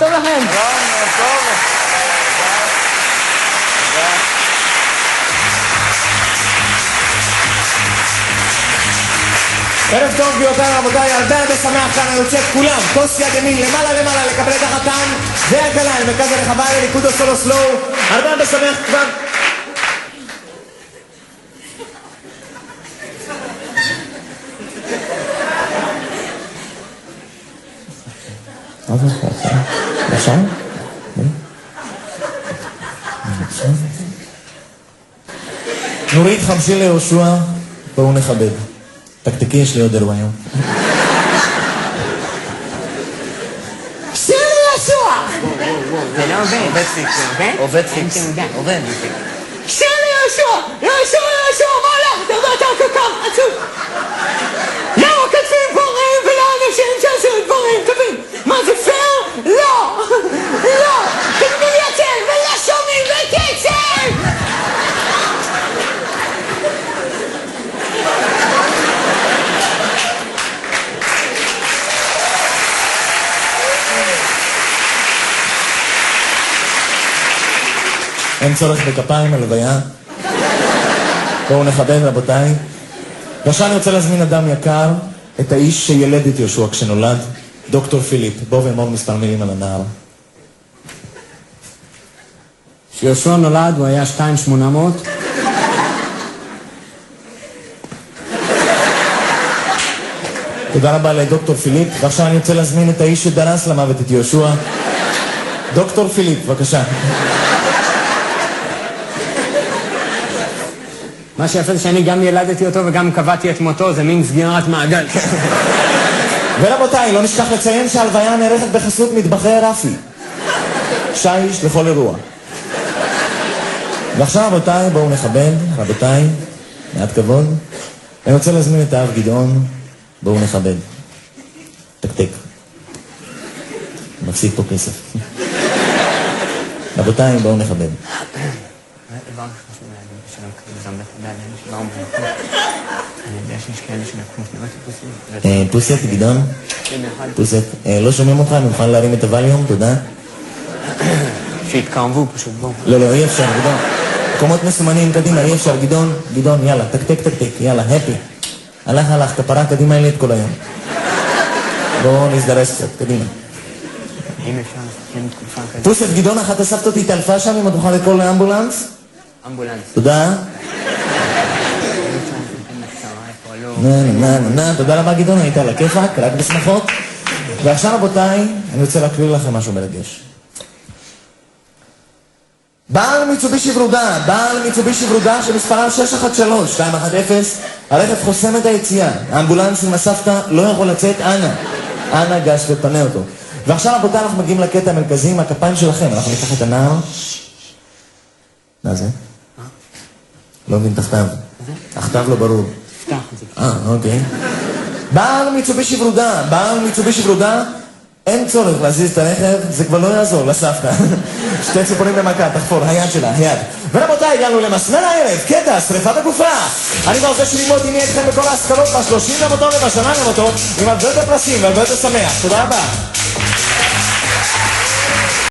ערב טוב לכם. ערב טוב גבירותיי ורבותיי, הרבה שמח כאן, אני רוצה את כולם, כוס יד ימין למעלה לקבל את החתן והכלה למרכז הרחבה לליכוד הסולו סלואו, הרבה שמח כבר. עכשיו? נורית חמשי ליהושע, בואו נכבד. תקתקי, יש לי עוד אלו היום. שיר ליהושע! זה לא עובד. עובד פיקס, עובד פיקס. עובד. שיר ליהושע! יהושע, מה הולך? אתה כל כך עצוב. למה כתבים דברים ולא אנשים שעשו דברים טובים? מה זה פייר? לא! תגידו לי אתם ולא שומעים בקצב! אין צורך בכפיים הלוויה. בואו נכבד רבותיי. ועכשיו אני רוצה להזמין אדם יקר, את האיש שילד את יהושע כשנולד, דוקטור פיליפ. בואו ואמור מספר מילים על הנער. כשיהושע נולד הוא היה 2,800. תודה רבה לדוקטור פיליפ. ועכשיו אני רוצה להזמין את האיש שדרס למוות את יהושע, דוקטור פיליפ, בבקשה. מה שיפה זה שאני גם ילדתי אותו וגם קבעתי את מותו, זה מין סגירת מעגל. ורבותיי, לא נשכח לציין שההלוויה נערכת בחסות מטבחי רפי. שיש לכל אירוע. ועכשיו רבותיי, בואו נכבד, רבותיי, מעט כבוד. אני רוצה להזמין את האב גדעון, בואו נכבד. תקתק. מפסיד פה כסף. רבותיי, בואו נכבד. פוסט, גדעון? פוסט. לא שומעים אותך, אני מוכן להרים את הווליום, תודה. שהתקרבו פשוט, בואו. לא, אי אפשר, גדעון. מקומות מסומנים, קדימה, אי אפשר, גדעון, יאללה, תקתק, יאללה, הפי. הלך, כפרה, קדימה, אין לי את כל היום. בואו נזדרש קצת, קדימה. אם אפשר, לסכם תקופה כזאת. פוסט, גדעון, אחת הסבתות התעלפה שם, אם את תוכל לקרוא לאמבולנס? אמבולנס. תודה. תודה רבה גדעון, היית על הכיפק, רק בשמחות. ועכשיו רבותיי, אני רוצה להקריא לכם משהו מרגש. בעל מיצובישי ורודה שמספרה 613-210, הרכב חוסם את היציאה, האמבולנס עם הסבתא לא יכול לצאת, אנא גש ופנה אותו. ועכשיו רבותיי, אנחנו מגיעים לקטע המרכזי עם הכפיים שלכם, אנחנו ניקח את הנער. מה זה? לא מבין תחתיו. תחתיו לא ברור. פתח את זה. אוקיי. בעל מיצובישי ורודה, אין צורך להזיז את הרכב, זה כבר לא יעזור לסבתא. שתי ציפורים במכה, תחפור, היד שלה, היד. ורבותיי, הגענו למסמר הערב, קטע, שריפה בגופה. אני כבר רוצה שללמוד עם אתכם בכל ההשכלות, ב-30 למותו ובשנה למותו, עם הרבה יותר פרסים והרבה יותר שמח. תודה רבה.